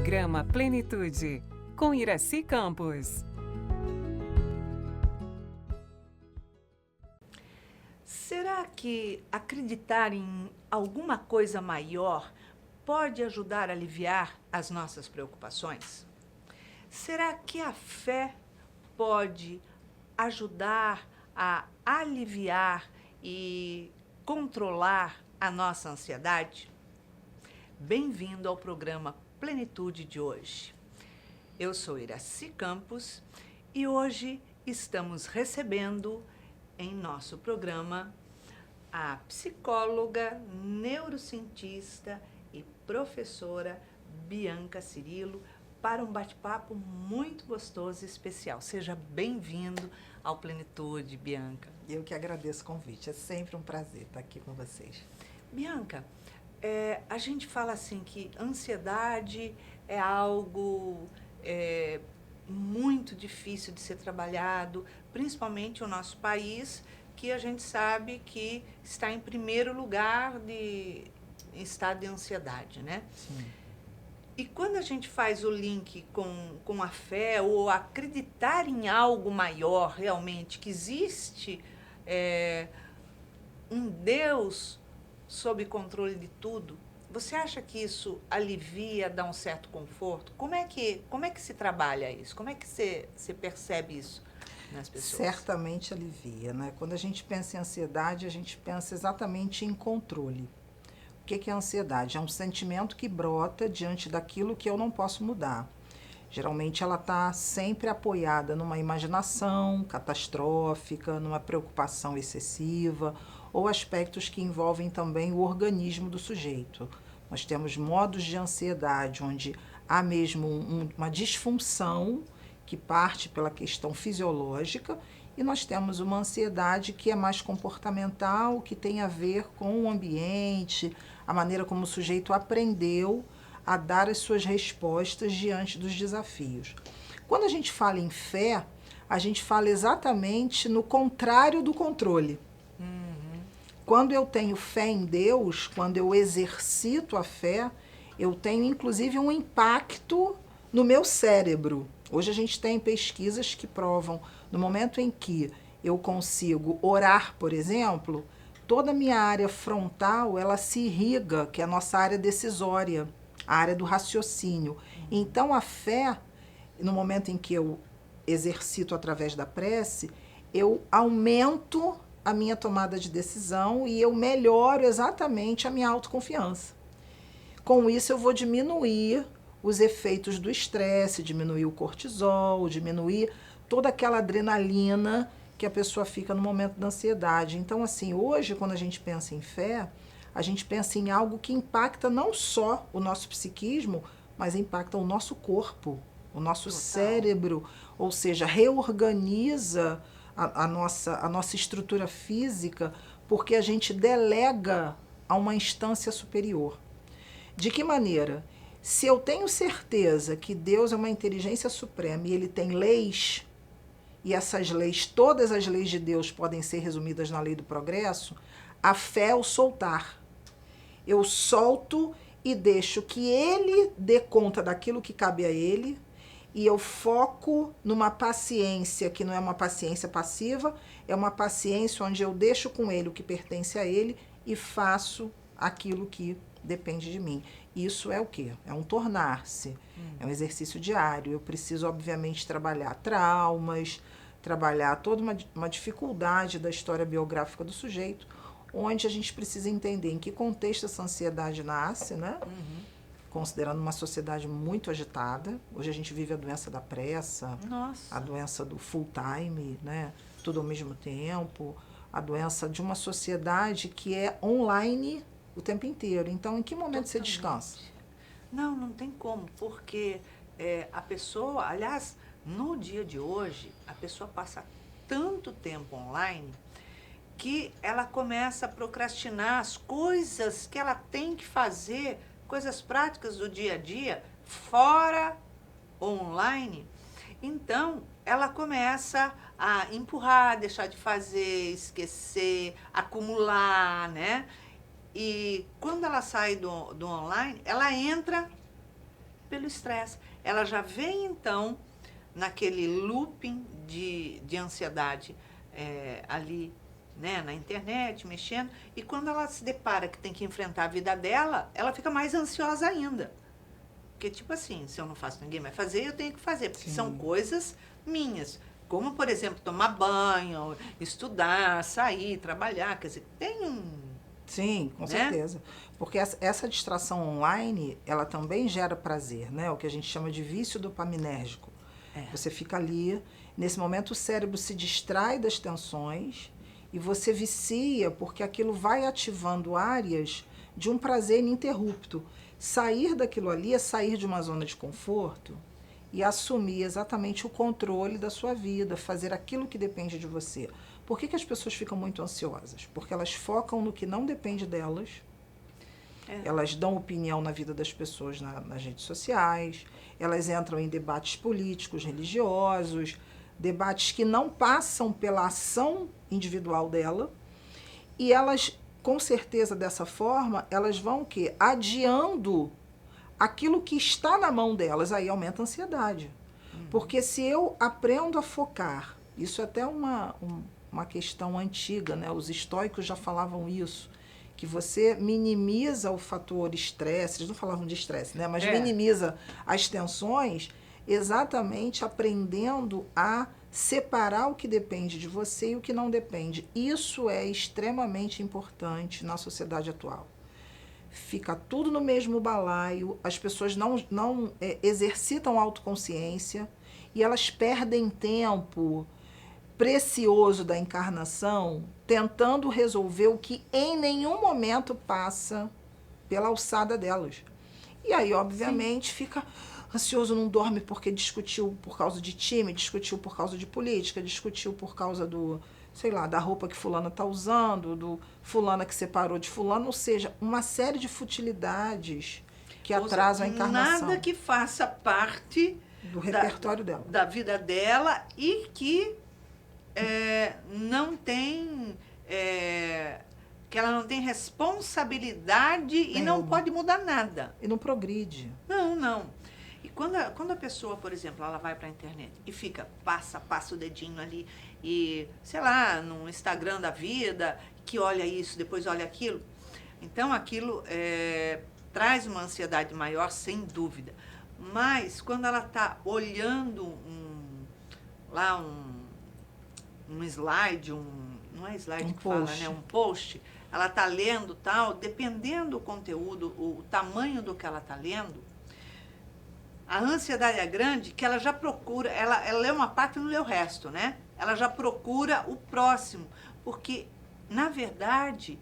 Programa Plenitude, com Iraci Campos. Será que acreditar em alguma coisa maior pode ajudar a aliviar as nossas preocupações? Será que a fé pode ajudar a aliviar e controlar a nossa ansiedade? Bem-vindo ao programa Plenitude de hoje. Eu sou Iraci Campos e hoje estamos recebendo em nosso programa a psicóloga, neurocientista e professora Bianca Cirilo para um bate-papo muito gostoso e especial. Seja bem-vindo ao Plenitude, Bianca. Eu que agradeço o convite, é sempre um prazer estar aqui com vocês. Bianca, a gente fala assim que ansiedade é algo muito difícil de ser trabalhado, principalmente o nosso país, que a gente sabe que está em primeiro lugar em estado de ansiedade, né? Sim. E quando a gente faz o link com a fé ou acreditar em algo maior realmente, que existe um Deus sob controle de tudo, você acha que isso alivia, dá um certo conforto? Como é que se trabalha isso? Como é que você percebe isso nas pessoas? Certamente alivia, né? Quando a gente pensa em ansiedade, a gente pensa exatamente em controle. O que é a ansiedade? É um sentimento que brota diante daquilo que eu não posso mudar. Geralmente ela está sempre apoiada numa imaginação catastrófica, numa preocupação excessiva ou aspectos que envolvem também o organismo do sujeito. Nós temos modos de ansiedade onde há mesmo uma disfunção que parte pela questão fisiológica e nós temos uma ansiedade que é mais comportamental, que tem a ver com o ambiente, a maneira como o sujeito aprendeu a dar as suas respostas diante dos desafios. Quando a gente fala em fé, a gente fala exatamente no contrário do controle. Quando eu tenho fé em Deus, quando eu exercito a fé, eu tenho inclusive um impacto no meu cérebro. Hoje a gente tem pesquisas que provam, no momento em que eu consigo orar, por exemplo, toda a minha área frontal, ela se irriga, que é a nossa área decisória, a área do raciocínio. Então a fé, no momento em que eu exercito através da prece, eu aumento a minha tomada de decisão e eu melhoro exatamente a minha autoconfiança. Com isso eu vou diminuir os efeitos do estresse, diminuir o cortisol, diminuir toda aquela adrenalina que a pessoa fica no momento da ansiedade. Então, assim, hoje, quando a gente pensa em fé, a gente pensa em algo que impacta não só o nosso psiquismo, mas impacta o nosso corpo, o nosso Total. cérebro, ou seja, reorganiza a nossa estrutura física, porque a gente delega a uma instância superior. De que maneira? Se eu tenho certeza que Deus é uma inteligência suprema e ele tem leis, e essas leis, todas as leis de Deus podem ser resumidas na lei do progresso, a fé é o soltar. Eu solto e deixo que ele dê conta daquilo que cabe a ele, e eu foco numa paciência que não é uma paciência passiva, é uma paciência onde eu deixo com ele o que pertence a ele e faço aquilo que depende de mim. Isso é o quê? É um tornar-se, é um exercício diário. Eu preciso, obviamente, trabalhar traumas, trabalhar toda uma dificuldade da história biográfica do sujeito, onde a gente precisa entender em que contexto essa ansiedade nasce, né? Considerando uma sociedade muito agitada. Hoje a gente vive a doença da pressa, Nossa. a doença do full time, né? Tudo ao mesmo tempo, a doença de uma sociedade que é online o tempo inteiro. Então, em que momento você descansa? Não tem como, porque a pessoa, aliás, no dia de hoje, a pessoa passa tanto tempo online que ela começa a procrastinar as coisas que ela tem que fazer, coisas práticas do dia a dia, fora online. Então, ela começa a empurrar, deixar de fazer, esquecer, acumular, né? E quando ela sai do online, ela entra pelo estresse. Ela já vem, então, naquele looping de ansiedade ali, né, na internet, mexendo, e quando ela se depara que tem que enfrentar a vida dela, ela fica mais ansiosa ainda. Porque, tipo assim, se eu não faço, ninguém vai fazer, eu tenho que fazer, porque Sim. são coisas minhas. Como, por exemplo, tomar banho, estudar, sair, trabalhar, quer dizer, tem um... Sim, com né? certeza. Porque essa distração online, ela também gera prazer, né? O que a gente chama de vício dopaminérgico. Você fica ali, nesse momento o cérebro se distrai das tensões e você vicia porque aquilo vai ativando áreas de um prazer ininterrupto. Sair daquilo ali é sair de uma zona de conforto e assumir exatamente o controle da sua vida, fazer aquilo que depende de você. Por que as pessoas ficam muito ansiosas? Porque elas focam no que não depende delas, elas dão opinião na vida das pessoas nas redes sociais, elas entram em debates políticos, religiosos, debates que não passam pela ação individual dela, e elas, com certeza, dessa forma, elas vão o quê? Adiando aquilo que está na mão delas, aí aumenta a ansiedade. Porque se eu aprendo a focar, isso é até uma questão antiga, né? Os estoicos já falavam isso, que você minimiza o fator estresse, eles não falavam de estresse, né? Mas minimiza as tensões exatamente aprendendo a separar o que depende de você e o que não depende. Isso é extremamente importante na sociedade atual. Fica tudo no mesmo balaio, as pessoas não exercitam autoconsciência e elas perdem tempo precioso da encarnação tentando resolver o que em nenhum momento passa pela alçada delas. E aí, obviamente, fica ansioso, não dorme porque discutiu por causa de time, discutiu por causa de política, discutiu por causa do, sei lá, da roupa que fulana está usando, do fulana que separou de fulano, ou seja, uma série de futilidades que atrasam a encarnação. Nada que faça parte do repertório dela. Da vida dela e que não tem... que ela não tem responsabilidade e não pode mudar nada. E não progride. Não. E quando a pessoa, por exemplo, ela vai para a internet e fica, passa o dedinho ali e, sei lá, no Instagram da vida, que olha isso, depois olha aquilo, então aquilo traz uma ansiedade maior, sem dúvida. Mas quando ela está olhando um slide, não é slide que fala, né? Um post, ela está lendo tal, dependendo do conteúdo, o tamanho do que ela está lendo, a ansiedade é grande que ela já procura, ela lê uma parte e não lê o resto, né? Ela já procura o próximo, porque, na verdade,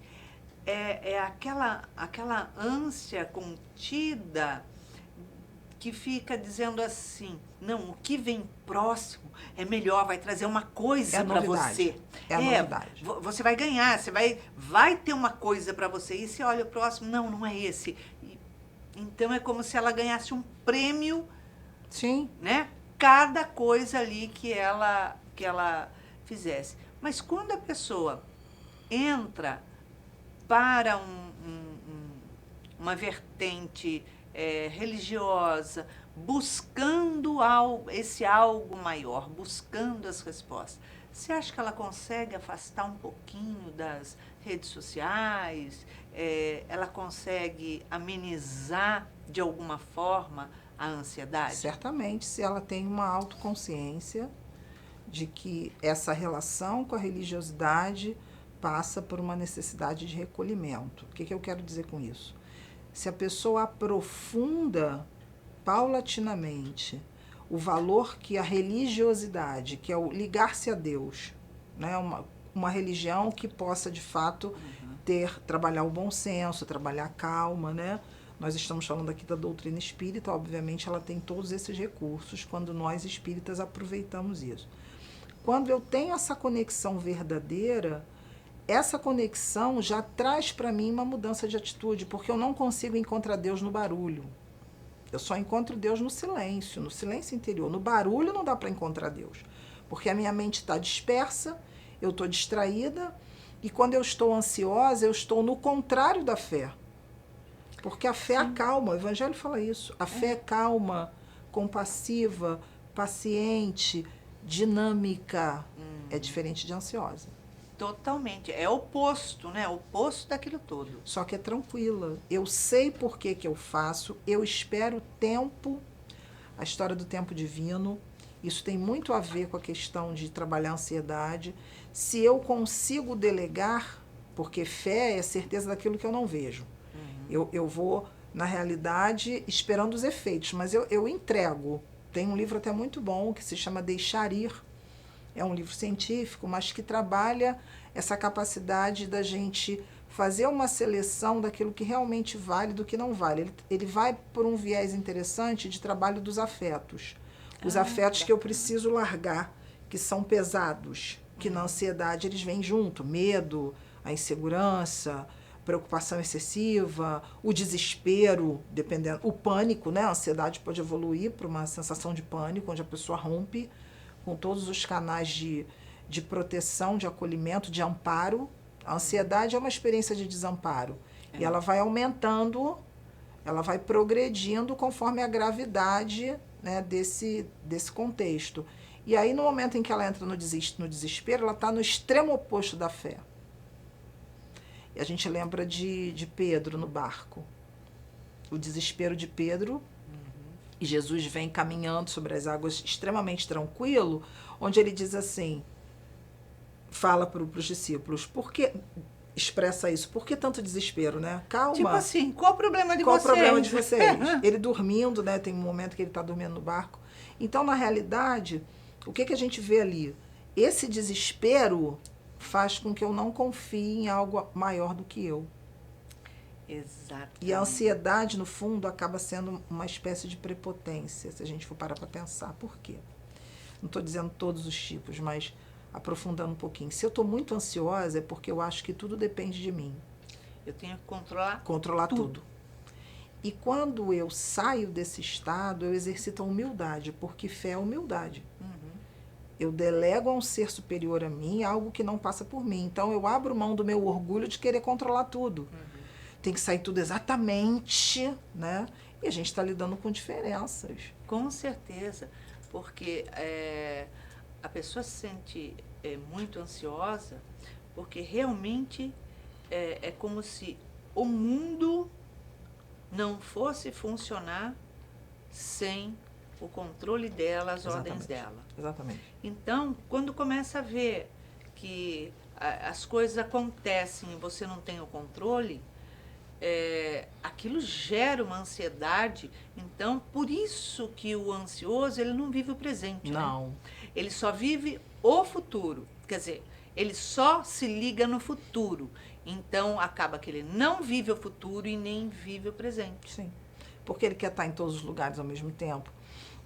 aquela ânsia contida que fica dizendo assim, não, o que vem próximo é melhor, vai trazer uma coisa para você. É a novidade. Você vai ganhar, você vai ter uma coisa para você. E se olha o próximo, não é esse. Então é como se ela ganhasse um prêmio. Sim. Né? Cada coisa ali que ela fizesse. Mas quando a pessoa entra para uma vertente religiosa, buscando esse algo maior, buscando as respostas, você acha que ela consegue afastar um pouquinho das redes sociais? Ela consegue amenizar de alguma forma a ansiedade? Certamente, se ela tem uma autoconsciência de que essa relação com a religiosidade passa por uma necessidade de recolhimento. O que eu quero dizer com isso? Se a pessoa aprofunda paulatinamente o valor que a religiosidade, que é o ligar-se a Deus, né? Uma religião que possa, de fato, trabalhar o bom senso, trabalhar a calma, né? Nós estamos falando aqui da doutrina espírita, obviamente ela tem todos esses recursos quando nós espíritas aproveitamos isso. Quando eu tenho essa conexão verdadeira, essa conexão já traz para mim uma mudança de atitude, porque eu não consigo encontrar Deus no barulho. Eu só encontro Deus no silêncio interior. No barulho não dá para encontrar Deus, porque a minha mente está dispersa, eu estou distraída, e quando eu estou ansiosa, eu estou no contrário da fé. Porque a fé acalma, o Evangelho fala isso. A fé é calma, compassiva, paciente, dinâmica. É diferente de ansiosa. Totalmente. É oposto, né? Oposto daquilo todo. Só que é tranquila. Eu sei por que que eu faço, eu espero o tempo, a história do tempo divino. Isso tem muito a ver com a questão de trabalhar a ansiedade. Se eu consigo delegar, porque fé é certeza daquilo que eu não vejo. Eu vou, na realidade, esperando os efeitos, mas eu entrego. Tem um livro até muito bom que se chama Deixar Ir. É um livro científico, mas que trabalha essa capacidade da gente fazer uma seleção daquilo que realmente vale e do que não vale. Ele vai por um viés interessante de trabalho dos afetos. Os afetos que eu preciso largar, que são pesados, que na ansiedade eles vêm junto. Medo, a insegurança, preocupação excessiva, o desespero, dependendo, o pânico, né? A ansiedade pode evoluir para uma sensação de pânico, onde a pessoa rompe com todos os canais de proteção, de acolhimento, de amparo. A ansiedade é uma experiência de desamparo. E ela vai aumentando, ela vai progredindo conforme a gravidade, né, desse contexto. E aí, no momento em que ela entra no desespero, ela está no extremo oposto da fé. E a gente lembra de Pedro no barco. O desespero de Pedro. E Jesus vem caminhando sobre as águas extremamente tranquilo, onde ele diz assim, fala para os discípulos, por que, expressa isso, por que tanto desespero, né? Calma. Tipo assim, qual o problema de Qual vocês? o problema de vocês? Ele dormindo, né? Tem um momento que ele está dormindo no barco. Então, na realidade, o que a gente vê ali? Esse desespero faz com que eu não confie em algo maior do que eu. Exato. E a ansiedade, no fundo, acaba sendo uma espécie de prepotência, se a gente for parar para pensar. Por quê? Não estou dizendo todos os tipos, mas aprofundando um pouquinho. Se eu estou muito ansiosa, é porque eu acho que tudo depende de mim. Eu tenho que controlar. Controlar tudo. E quando eu saio desse estado, eu exercito a humildade, porque fé é humildade. Eu delego a um ser superior a mim algo que não passa por mim. Então, eu abro mão do meu orgulho de querer controlar tudo. Tem que sair tudo exatamente, né? E a gente está lidando com diferenças. Com certeza, porque a pessoa se sente muito ansiosa, porque realmente é como se o mundo não fosse funcionar sem o controle dela, as ordens dela. Exatamente. Então, quando começa a ver que as coisas acontecem e você não tem o controle, aquilo gera uma ansiedade. Então, por isso que o ansioso, ele não vive o presente. Não. Né? Ele só vive o futuro. Quer dizer, ele só se liga no futuro. Então, acaba que ele não vive o futuro e nem vive o presente. Sim. Porque ele quer estar em todos os lugares ao mesmo tempo.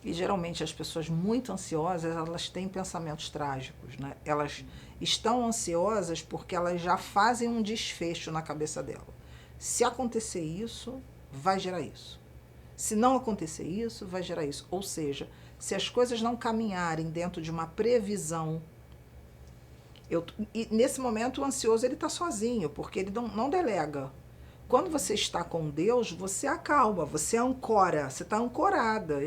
E, geralmente, as pessoas muito ansiosas, elas têm pensamentos trágicos, né? Elas estão ansiosas porque elas já fazem um desfecho na cabeça dela. Se acontecer isso, vai gerar isso. Se não acontecer isso, vai gerar isso. Ou seja, se as coisas não caminharem dentro de uma previsão, e nesse momento o ansioso ele está sozinho, porque ele não delega. Quando você está com Deus, você acalma, você ancora, você está ancorada.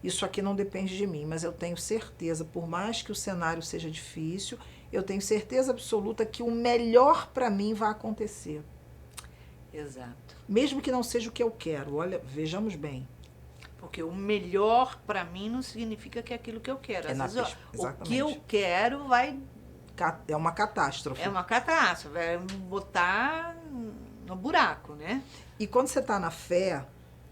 Isso aqui não depende de mim, mas eu tenho certeza, por mais que o cenário seja difícil, eu tenho certeza absoluta que o melhor para mim vai acontecer. Exato. Mesmo que não seja o que eu quero. Olha, vejamos bem. Porque o melhor para mim não significa que é aquilo que eu quero. Às vezes, o que eu quero vai... É uma catástrofe. É uma catástrofe, vai me botar no buraco, né? E quando você está na fé,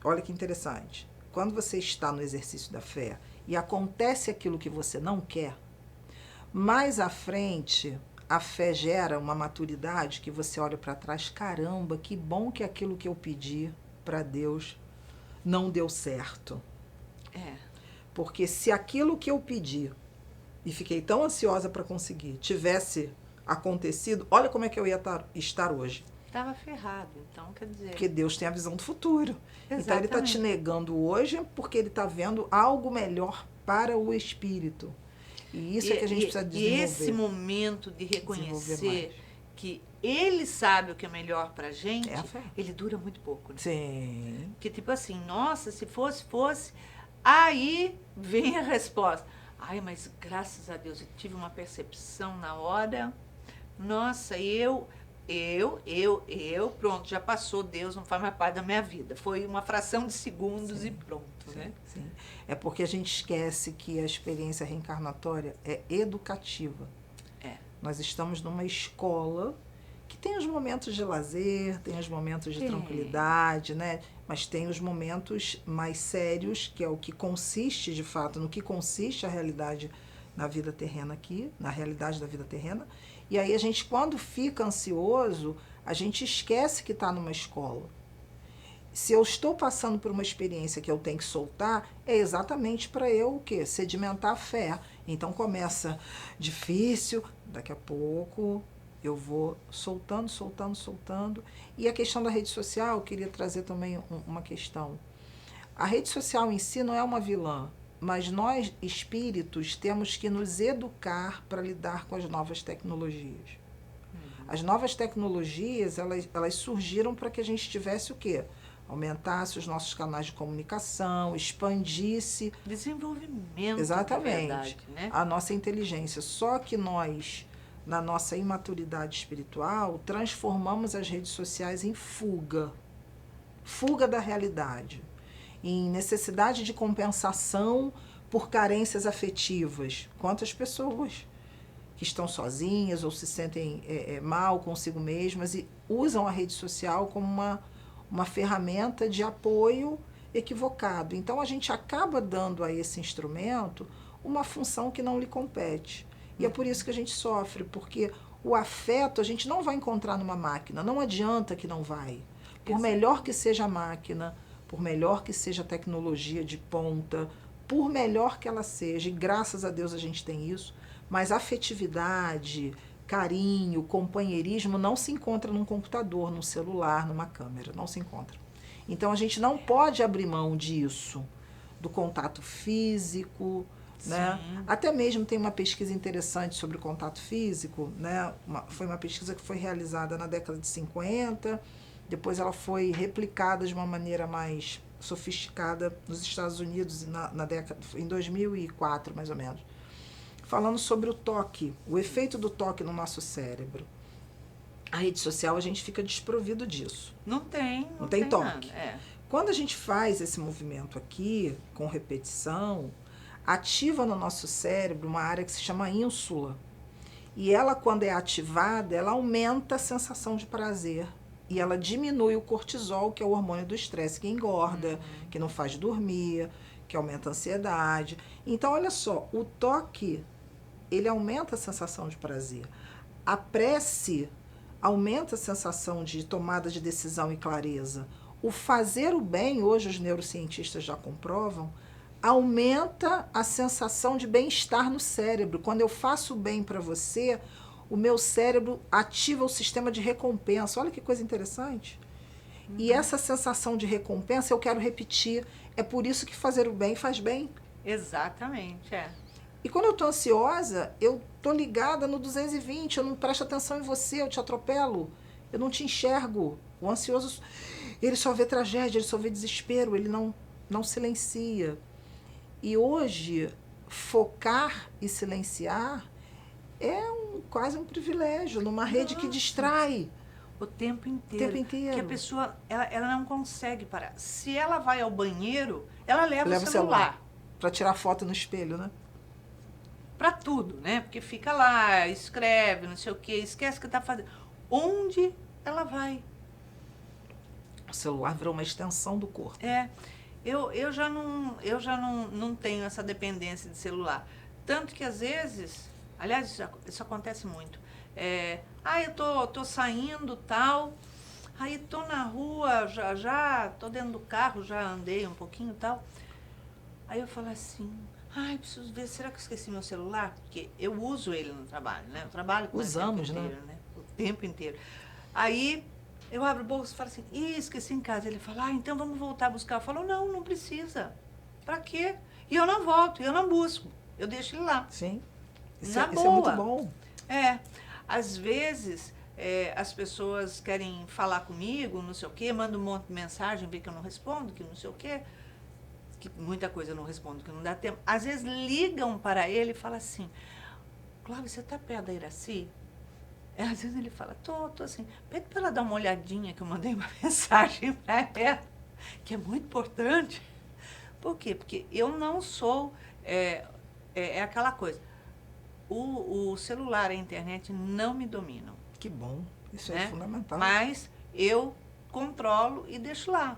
olha que interessante. Quando você está no exercício da fé e acontece aquilo que você não quer, mais à frente... A fé gera uma maturidade que você olha para trás, caramba, que bom que aquilo que eu pedi para Deus não deu certo. Porque se aquilo que eu pedi e fiquei tão ansiosa para conseguir tivesse acontecido, olha como é que eu ia estar hoje. Estava ferrado, então quer dizer... Porque Deus tem a visão do futuro. Exatamente. Então ele está te negando hoje porque ele está vendo algo melhor para o espírito. E isso é que a gente precisa desenvolver. E esse momento de reconhecer que ele sabe o que é melhor pra gente, É a fé. ele dura muito pouco, né? Sim. Porque, tipo assim, nossa, se fosse, aí vem a resposta. Ai, mas graças a Deus, eu tive uma percepção na hora. Nossa, pronto, já passou, Deus não faz mais parte da minha vida. Foi uma fração de segundos e pronto, né? Sim. É porque a gente esquece que a experiência reencarnatória é educativa. É. Nós estamos numa escola que tem os momentos de lazer, tem os momentos de Tem. tranquilidade, né? Mas tem os momentos mais sérios, que é o que consiste, de fato, no que consiste a realidade na vida terrena aqui, na realidade da vida terrena. E aí a gente, quando fica ansioso, a gente esquece que está numa escola. Se eu estou passando por uma experiência que eu tenho que soltar, é exatamente para eu o quê? Sedimentar a fé. Então começa difícil, daqui a pouco eu vou soltando, soltando, soltando. E a questão da rede social, eu queria trazer também uma questão. A rede social em si não é uma vilã, mas nós, espíritos, temos que nos educar para lidar com as novas tecnologias. As novas tecnologias, elas surgiram para que a gente tivesse o quê? Aumentasse os nossos canais de comunicação, expandisse Desenvolvimento, exatamente de verdade, né? a nossa inteligência. Só que nós, na nossa imaturidade espiritual, transformamos as redes sociais em fuga. Fuga da realidade. Em necessidade de compensação por carências afetivas. Quantas pessoas que estão sozinhas ou se sentem mal consigo mesmas e usam a rede social como uma ferramenta de apoio equivocado. Então, a gente acaba dando a esse instrumento uma função que não lhe compete. E é por isso que a gente sofre, porque o afeto a gente não vai encontrar numa máquina, não adianta que não vai. Por melhor que seja a máquina, por melhor que seja a tecnologia de ponta, por melhor que ela seja, e graças a Deus a gente tem isso, mas afetividade, carinho, companheirismo não se encontra num computador, num celular, numa câmera, não se encontra. Então a gente não pode abrir mão disso, do contato físico, né? Até mesmo tem uma pesquisa interessante sobre o contato físico, né? Foi uma pesquisa que foi realizada na década de 50, depois ela foi replicada de uma maneira mais sofisticada nos Estados Unidos em 2004, mais ou menos. Falando sobre o toque, o efeito do toque no nosso cérebro. A rede social, a gente fica desprovido disso. Não tem toque. Nada. Quando a gente faz esse movimento aqui, com repetição, ativa no nosso cérebro uma área que se chama ínsula. E ela, quando é ativada, ela aumenta a sensação de prazer. E ela diminui o cortisol, que é o hormônio do estresse, que engorda, que não faz dormir, que aumenta a ansiedade. Então, olha só, o toque, ele aumenta a sensação de prazer. A prece aumenta a sensação de tomada de decisão e clareza. O fazer o bem, hoje os neurocientistas já comprovam, aumenta a sensação de bem-estar no cérebro. Quando eu faço o bem para você, o meu cérebro ativa o sistema de recompensa. Olha que coisa interessante. E essa sensação de recompensa eu quero repetir. É por isso que fazer o bem faz bem. Exatamente, E quando eu estou ansiosa, eu estou ligada no 220, eu não presto atenção em você, eu te atropelo, eu não te enxergo. O ansioso, ele só vê tragédia, ele só vê desespero, ele não silencia. E hoje, focar e silenciar é quase um privilégio, numa rede que distrai. O tempo inteiro. O tempo inteiro. Que a pessoa, ela não consegue parar. Se ela vai ao banheiro, ela leva o o celular. Para tirar foto no espelho, né? Para tudo, né? Porque fica lá, escreve, não sei o quê, esquece o que tá fazendo. Onde ela vai? O celular virou uma extensão do corpo. Eu já não tenho essa dependência de celular. Tanto que às vezes, aliás, isso acontece muito. Eu tô saindo, tal, aí tô na rua, já tô dentro do carro, já andei um pouquinho, tal. Aí eu falo assim, preciso ver, será que eu esqueci meu celular? Porque eu uso ele no trabalho, né? Eu trabalho com ele o tempo inteiro, né? O tempo inteiro. Aí eu abro o bolso e falo assim, esqueci em casa. Ele fala, então vamos voltar a buscar. Eu falo, não precisa. Pra quê? E eu não volto, eu não busco. Eu deixo ele lá. Sim. Isso é muito bom. Às vezes, as pessoas querem falar comigo, não sei o quê, mandam um monte de mensagem, vê que eu não respondo, que não sei o quê, que muita coisa eu não respondo, que não dá tempo. Às vezes ligam para ele e falam assim, Cláudio, você está perto da Iraci? Às vezes ele fala, tô assim, pede para ela dar uma olhadinha, que eu mandei uma mensagem para ela, que é muito importante. Por quê? Porque eu não sou, é aquela coisa, o celular e a internet não me dominam. Que bom, isso né? é fundamental. Mas eu controlo e deixo lá.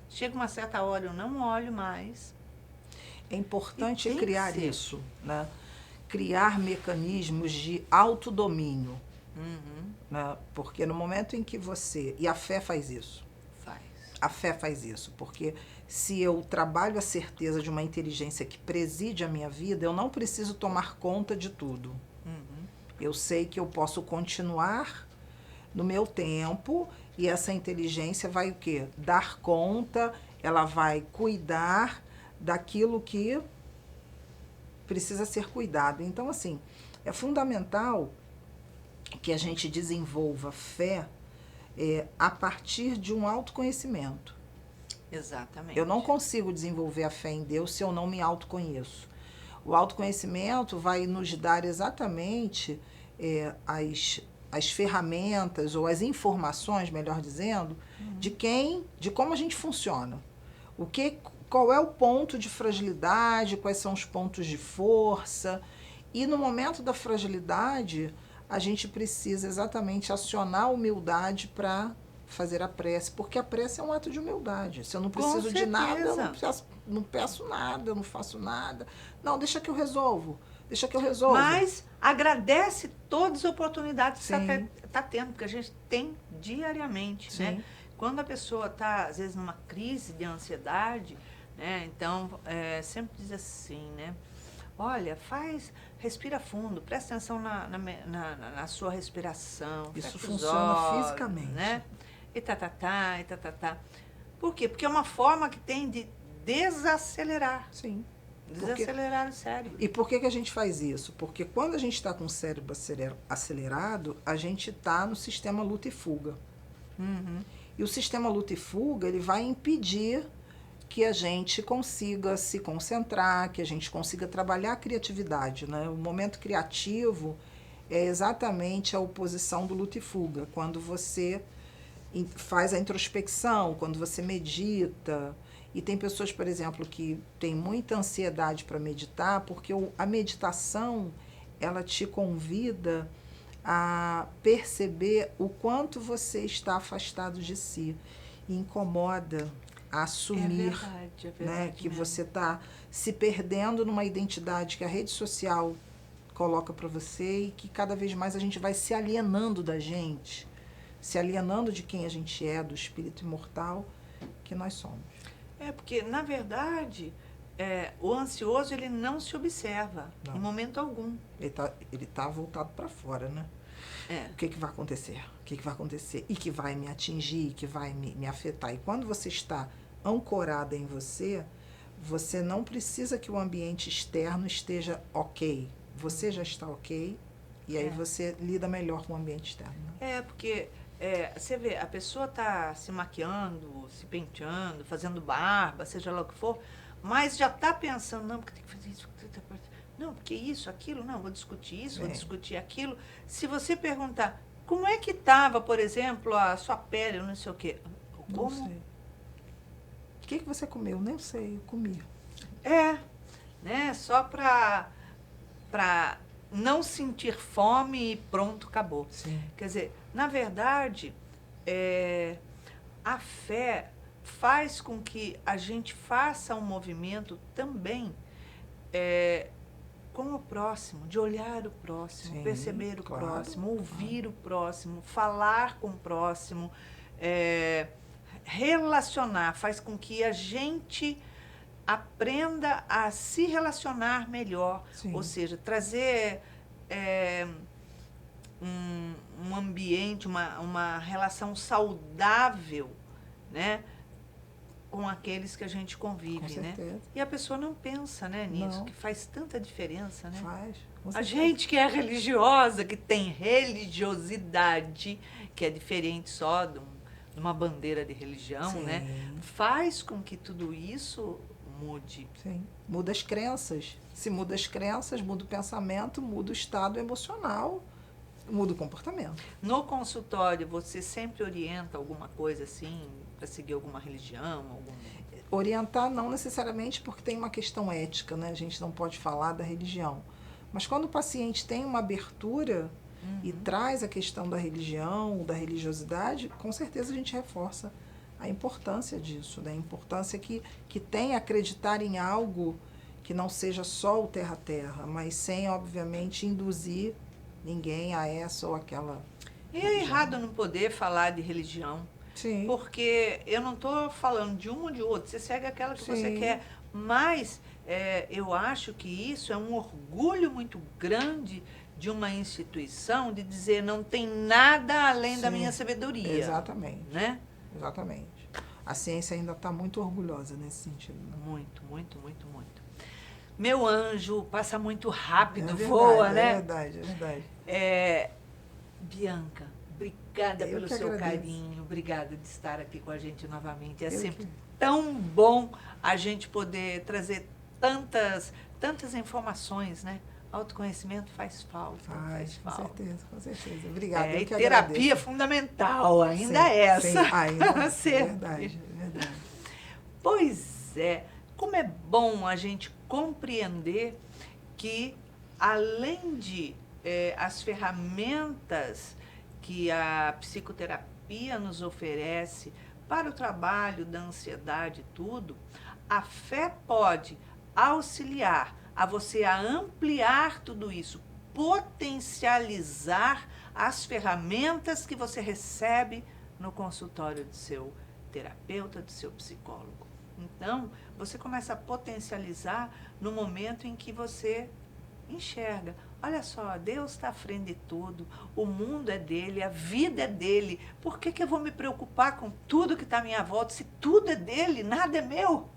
Chega uma certa hora, eu não olho mais. É importante E tem criar que ser. isso, né? Criar mecanismos de autodomínio, Uhum, né? Porque no momento em que você... E a fé faz isso. faz. A fé faz isso, porque se eu trabalho a certeza de uma inteligência que preside a minha vida, eu não preciso tomar conta de tudo. Uhum. Eu sei que eu posso continuar no meu tempo e essa inteligência vai o quê? Dar conta, ela vai cuidar daquilo que precisa ser cuidado. Então, assim, é fundamental que a gente desenvolva fé a partir de um autoconhecimento. Exatamente. Eu não consigo desenvolver a fé em Deus se eu não me autoconheço. O autoconhecimento vai nos dar exatamente as ferramentas ou as informações, melhor dizendo, de como a gente funciona. Qual é o ponto de fragilidade, quais são os pontos de força. E no momento da fragilidade, a gente precisa exatamente acionar a humildade para fazer a prece, porque a prece é um ato de humildade. Se eu não preciso de nada, eu não peço nada, eu não faço nada. Não, deixa que eu resolvo. Deixa que eu resolvo. Mas agradece todas as oportunidades que Sim. está tendo, porque a gente tem diariamente, Sim. né? Quando a pessoa está, às vezes, numa crise de ansiedade, né? Então, sempre diz assim, né? Olha, respira fundo, presta atenção na sua respiração. Isso fecha os funciona olhos, fisicamente. né? E tá, e tá. Por quê? Porque é uma forma que tem de desacelerar. Sim. Desacelerar o cérebro. E por que a gente faz isso? Porque quando a gente está com o cérebro acelerado, a gente está no sistema luta e fuga. Uhum. E o sistema luta e fuga, ele vai impedir que a gente consiga se concentrar, que a gente consiga trabalhar a criatividade, né? O momento criativo é exatamente a oposição do luta e fuga. Quando você faz a introspecção, quando você medita. E tem pessoas, por exemplo, que têm muita ansiedade para meditar, porque a meditação, ela te convida a perceber o quanto você está afastado de si. E incomoda a assumir, É verdade né, que mesmo. você está se perdendo numa identidade que a rede social coloca para você e que cada vez mais a gente vai se alienando da gente, se alienando de quem a gente é, do espírito imortal que nós somos. Porque, na verdade, o ansioso, ele não se observa, Não. em momento algum. Ele tá voltado para fora, né? O que vai acontecer? O que vai acontecer? E que vai me atingir, que vai me afetar. E quando você está ancorada em você, você não precisa que o ambiente externo esteja ok. Você já está ok, e aí você lida melhor com o ambiente externo. Né? Porque você vê, a pessoa está se maquiando, se penteando, fazendo barba, seja lá o que for, mas já está pensando, não, porque tem que fazer isso, não, porque isso, aquilo, não, vou discutir isso, vou discutir aquilo. Se você perguntar, como é que estava, por exemplo, a sua pele, não sei o quê? Não sei. O que você comeu? Nem sei, eu comi. Né? Só para não sentir fome e pronto, acabou. Sim. Quer dizer, na verdade, a fé faz com que a gente faça um movimento também com o próximo, de olhar o próximo, Sim, perceber o claro, próximo, ouvir o próximo, falar com o próximo, relacionar, faz com que a gente aprenda a se relacionar melhor. Sim. Ou seja, trazer um ambiente, uma relação saudável, né, com aqueles que a gente convive, Com né? certeza. E a pessoa não pensa, né, nisso, Não. que faz tanta diferença, né? Faz. Com A certeza. gente que é religiosa, que tem religiosidade, que é diferente só de uma bandeira de religião, né? Sim. Faz com que tudo isso mude. Sim. Muda as crenças. Se muda as crenças, muda o pensamento, muda o estado emocional, muda o comportamento. No consultório, você sempre orienta alguma coisa assim, para seguir alguma religião? Orientar não necessariamente porque tem uma questão ética, né? A gente não pode falar da religião. Mas quando o paciente tem uma abertura e traz a questão da religião, da religiosidade, com certeza a gente reforça a importância disso, né? A importância que tem acreditar em algo que não seja só o terra-terra, mas sem, obviamente, induzir ninguém a essa ou aquela E é religião. errado não poder falar de religião, Sim. porque eu não estou falando de uma ou de outra, você segue aquela que você Sim. quer, mas eu acho que isso é um orgulho muito grande de uma instituição de dizer não tem nada além da Sim. minha sabedoria. Exatamente. Né? Exatamente. A ciência ainda está muito orgulhosa nesse sentido. Né? Muito, muito, muito, muito. Meu anjo, passa muito rápido, É verdade, voa, né? É verdade, é verdade. Bianca, obrigada Eu pelo que seu agradeço. carinho, obrigada de estar aqui com a gente novamente. É Eu sempre que- tão bom a gente poder trazer tantas informações, né? Autoconhecimento faz falta, faz Com falta. certeza, com certeza. Obrigada. Eu E que terapia agradeço. fundamental, ainda Sim, essa. sim, ainda. Sempre. Verdade, verdade. Pois é, como é bom a gente compreender que, além de as ferramentas que a psicoterapia nos oferece para o trabalho da ansiedade e tudo, a fé pode auxiliar a você a ampliar tudo isso, potencializar as ferramentas que você recebe no consultório do seu terapeuta, do seu psicólogo. Então, você começa a potencializar no momento em que você enxerga. Olha só, Deus está à frente de tudo, o mundo é dele, a vida é dele. Por que eu vou me preocupar com tudo que está à minha volta se tudo é dele, nada é meu?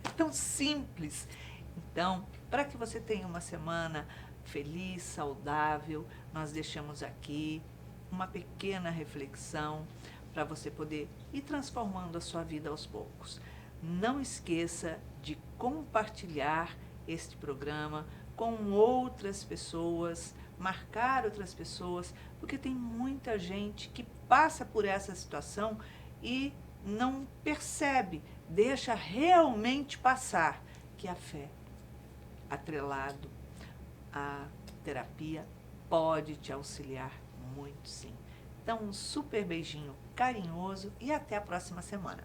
É tão simples. Então, para que você tenha uma semana feliz, saudável, nós deixamos aqui uma pequena reflexão para você poder ir transformando a sua vida aos poucos. Não esqueça de compartilhar este programa com outras pessoas, marcar outras pessoas, porque tem muita gente que passa por essa situação e não percebe, deixa realmente passar, que a fé, atrelado à terapia, pode te auxiliar muito sim. Então, um super beijinho carinhoso e até a próxima semana.